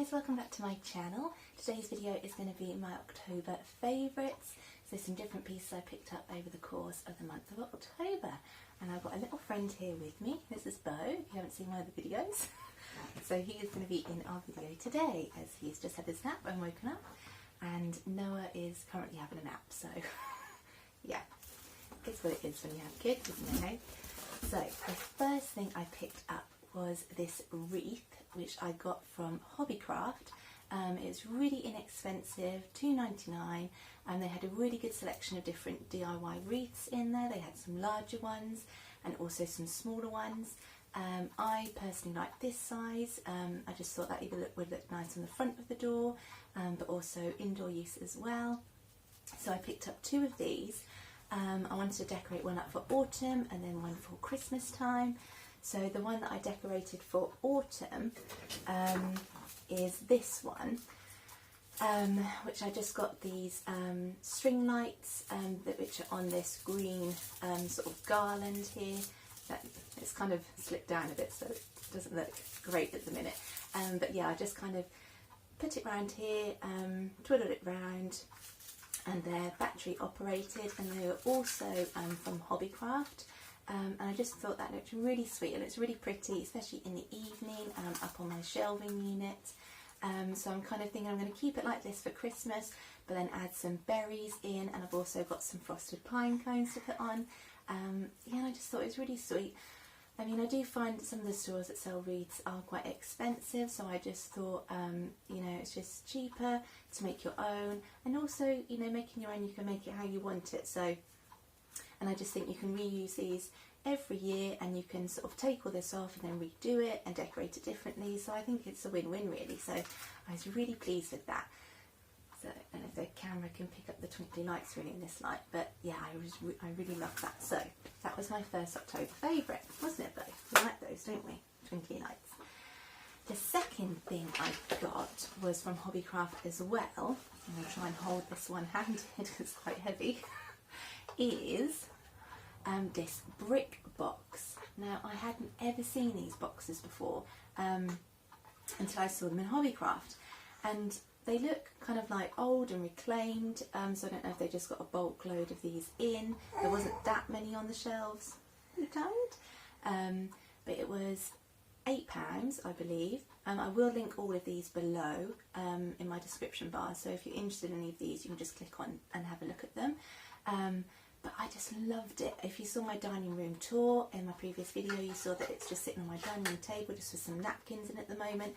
guys, welcome back to my channel. Today's video is going to be my October favourites. So some different pieces I picked up over the course of the month of October. And I've got a little friend here with me. This is Bo, if you haven't seen one of the videos. So he is going to be in our video today as he's just had his nap and woken up. And Noah is currently having a nap, so yeah. It's what it is when you have kids, isn't it, hey? So the first thing I picked up was this wreath, which I got from Hobbycraft. It's really inexpensive, $2.99, and they had a really good selection of different DIY wreaths in there. They had some larger ones and also some smaller ones. I personally like this size. I just thought that would look nice on the front of the door, but also indoor use as well. So I picked up two of these. I wanted to decorate one up for autumn and then one for Christmas time. So the one that I decorated for autumn is this one, which I just got these string lights which are on this green sort of garland here. It's kind of slipped down a bit, so it doesn't look great at the minute. But yeah, I just kind of put it round here, twiddled it round, and they're battery operated, and they were also from Hobbycraft. And I just thought that looked really sweet, and it's really pretty, especially in the evening up on my shelving unit. So I'm kind of thinking I'm going to keep it like this for Christmas, but then add some berries in, and I've also got some frosted pine cones to put on. Yeah, and I just thought it was really sweet. I mean, I do find some of the stores that sell wreaths are quite expensive, so I just thought, you know, it's just cheaper to make your own, and also, you know, making your own, you can make it how you want it. So, and I just think you can reuse these every year, and you can sort of take all this off and then redo it and decorate it differently. So I think it's a win-win really. So I was really pleased with that. So, and if the camera can pick up the twinkly lights really in this light, but yeah, I really loved that. So that was my first October favourite, wasn't it, though? We like those, don't we? Twinkly lights. The second thing I got was from Hobbycraft as well. I'm going to try and hold this one-handed because it's quite heavy. Is this brick box. Now, I hadn't ever seen these boxes before until I saw them in Hobbycraft, and they look kind of like old and reclaimed, so I don't know if they just got a bulk load of these in. There wasn't that many on the shelves. You tired? But it was £8, I believe. I will link all of these below in my description bar, so if you're interested in any of these, you can just click on and have a look at them. But I just loved it. If you saw my dining room tour in my previous video, you saw that it's just sitting on my dining room table just with some napkins in at the moment.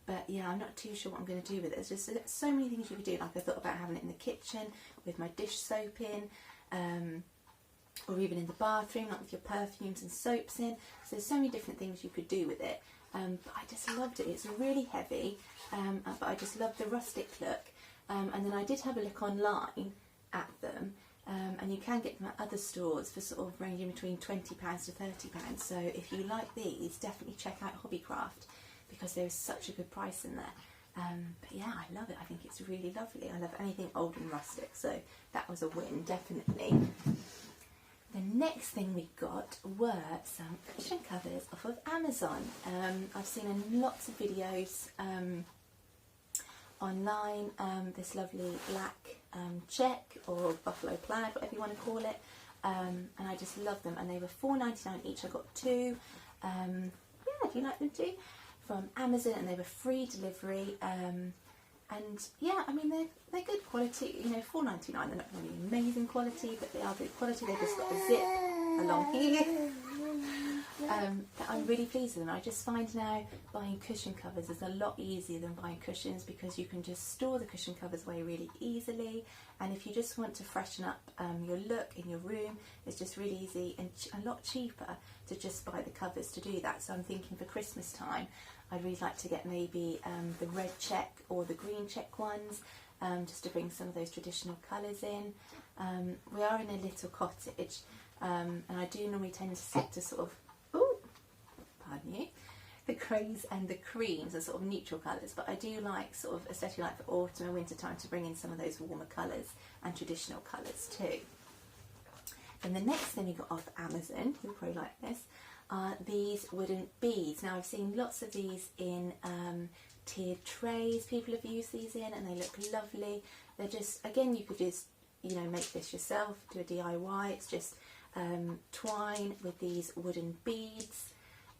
But yeah, I'm not too sure what I'm going to do with it. There's just so many things you could do. Like I thought about having it in the kitchen with my dish soap in, or even in the bathroom, like with your perfumes and soaps in. So there's so many different things you could do with it. But I just loved it. It's really heavy, but I just love the rustic look. And then I did have a look online at them, and you can get them at other stores for sort of ranging between £20 to £30. So if you like these, definitely check out Hobbycraft, because there is such a good price in there. But yeah, I love it. I think it's really lovely. I love anything old and rustic, so that was a win, definitely. The next thing we got were some cushion covers off of Amazon. I've seen in lots of videos online, this lovely black check or buffalo plaid, whatever you want to call it, and I just love them, and they were $4.99 each. I got two. Yeah, do you like them too? From Amazon, and they were free delivery, and yeah, I mean they're good quality. You know, $4.99, they're not really amazing quality, but they are good quality. They've just got a zip along here. But I'm really pleased with them. I just find now buying cushion covers is a lot easier than buying cushions, because you can just store the cushion covers away really easily, and if you just want to freshen up your look in your room, it's just really easy and a lot cheaper to just buy the covers to do that. So I'm thinking for Christmas time, I'd really like to get maybe the red check or the green check ones, just to bring some of those traditional colours in. We are in a little cottage, and I do normally tend to stick to sort of, pardon you, the greys and the creams are sort of neutral colours, but I do like sort of, especially like for autumn and winter time, to bring in some of those warmer colours and traditional colours too. And the next thing we got off Amazon, you'll probably like this, are these wooden beads. Now I've seen lots of these in tiered trays people have used these in, and they look lovely. They're just, again, you could just, you know, make this yourself, do a DIY. It's just twine with these wooden beads.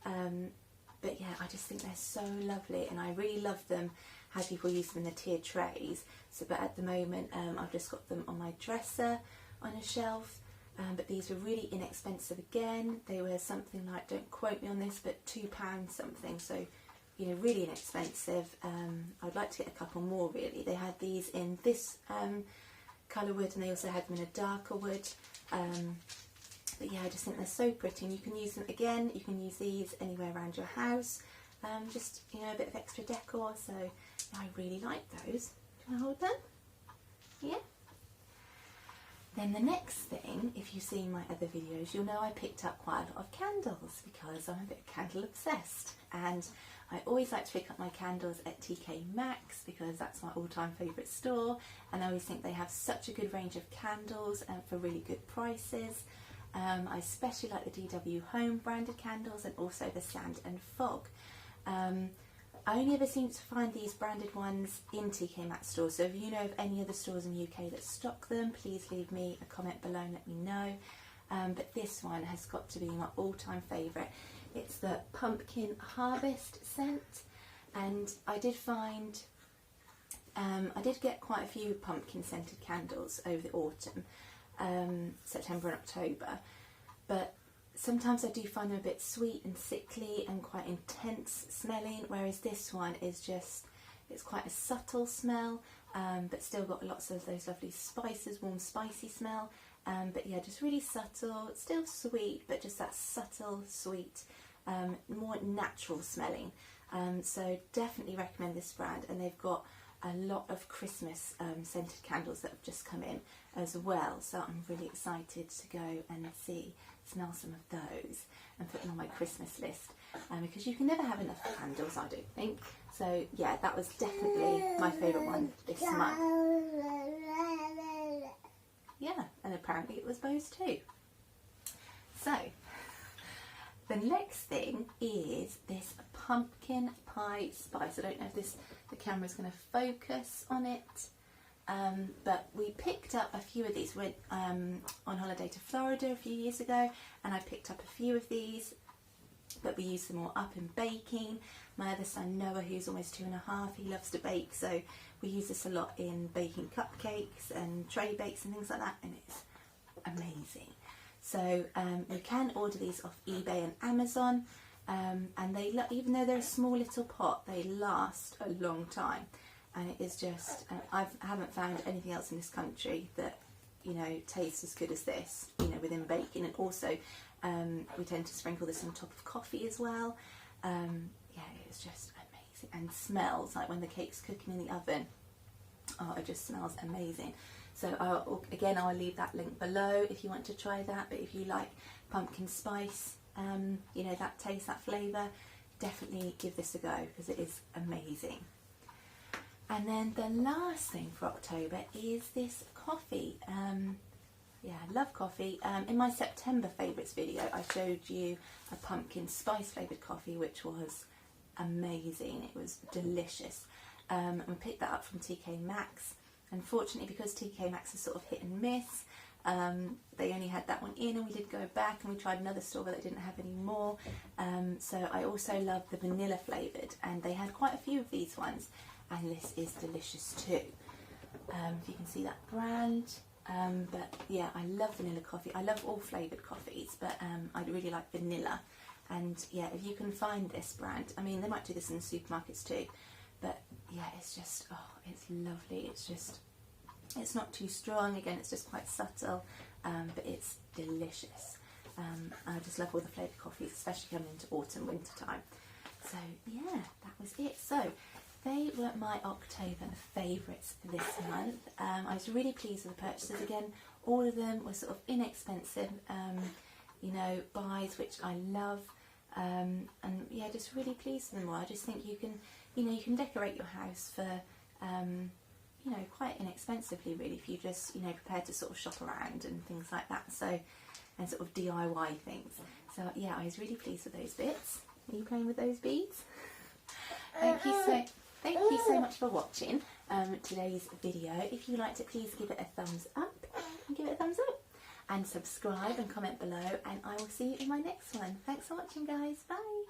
But yeah, I just think they're so lovely, and I really love them how people use them in the tiered trays. So, but at the moment I've just got them on my dresser on a shelf. But these were really inexpensive again. They were something like, don't quote me on this, but £2 something. So, you know, really inexpensive. I'd like to get a couple more really. They had these in this colour wood, and they also had them in a darker wood. But yeah, I just think they're so pretty, and you can use them again. You can use these anywhere around your house. Just, you know, a bit of extra decor. So I really like those. Can I hold them? Yeah. Then the next thing, if you've seen my other videos, you'll know I picked up quite a lot of candles because I'm a bit candle obsessed, and I always like to pick up my candles at TK Maxx because that's my all-time favourite store, and I always think they have such a good range of candles and for really good prices. I especially like the DW Home branded candles, and also the Sand and Fog. I only ever seem to find these branded ones in TK Maxx stores, so if you know of any other stores in the UK that stock them, please leave me a comment below and let me know. But this one has got to be my all-time favourite. It's the Pumpkin Harvest scent, and I did find, I did get quite a few pumpkin scented candles over the autumn, September and October, but sometimes I do find them a bit sweet and sickly and quite intense smelling, whereas this one is just, it's quite a subtle smell, but still got lots of those lovely spices, warm spicy smell. But yeah, just really subtle, still sweet, but just that subtle sweet, more natural smelling. So definitely recommend this brand, and they've got a lot of Christmas scented candles that have just come in as well, so I'm really excited to go and smell some of those and put them on my Christmas list, because you can never have enough candles, I don't think. So yeah, that was definitely my favourite one this month. Yeah, and apparently it was Bo's too. So the next thing is this pumpkin pie spice. I don't know if the camera's going to focus on it, but we picked up a few of these. We went on holiday to Florida a few years ago, and I picked up a few of these, but we use them all up in baking. My other son Noah, who's almost 2.5, he loves to bake, so we use this a lot in baking cupcakes and tray bakes and things like that, and it's amazing. So you can order these off eBay and Amazon, and they, even though they're a small little pot, they last a long time. And it is just, I haven't found anything else in this country that, you know, tastes as good as this, you know, within baking. And also we tend to sprinkle this on top of coffee as well. Yeah, it's just amazing, and smells like when the cake's cooking in the oven. Oh, it just smells amazing. So again, I'll leave that link below if you want to try that. But if you like pumpkin spice, you know, that taste, that flavour, definitely give this a go because it is amazing. And then the last thing for October is this coffee. Yeah, I love coffee. In my September favourites video, I showed you a pumpkin spice flavoured coffee, which was amazing. It was delicious. And we picked that up from TK Maxx. Unfortunately, because TK Maxx is sort of hit and miss, they only had that one in, and we did go back and we tried another store but they didn't have any more. So I also love the vanilla flavoured, and they had quite a few of these ones, and this is delicious too. If you can see that brand. But yeah, I love vanilla coffee. I love all flavoured coffees, but I really like vanilla. And yeah, if you can find this brand, I mean, they might do this in the supermarkets too, but yeah, it's just, oh, it's lovely. It's just, it's not too strong. Again, it's just quite subtle, but it's delicious. I just love all the flavoured coffees, especially coming into autumn, winter time. So yeah, that was it. So they were my October favourites this month. I was really pleased with the purchases. Again, all of them were sort of inexpensive, you know, buys, which I love. And yeah, just really pleased with them all. I just think you can, you know, you can decorate your house for, you know, quite inexpensively really, if you just, you know, prepared to sort of shop around and things like that. So, and sort of DIY things. So yeah, I was really pleased with those bits. Are you playing with those beads? Thank you so thank you so much for watching today's video. If you liked it, please give it a thumbs up and give it a thumbs up. And subscribe and comment below, and I will see you in my next one. Thanks for watching, guys. Bye.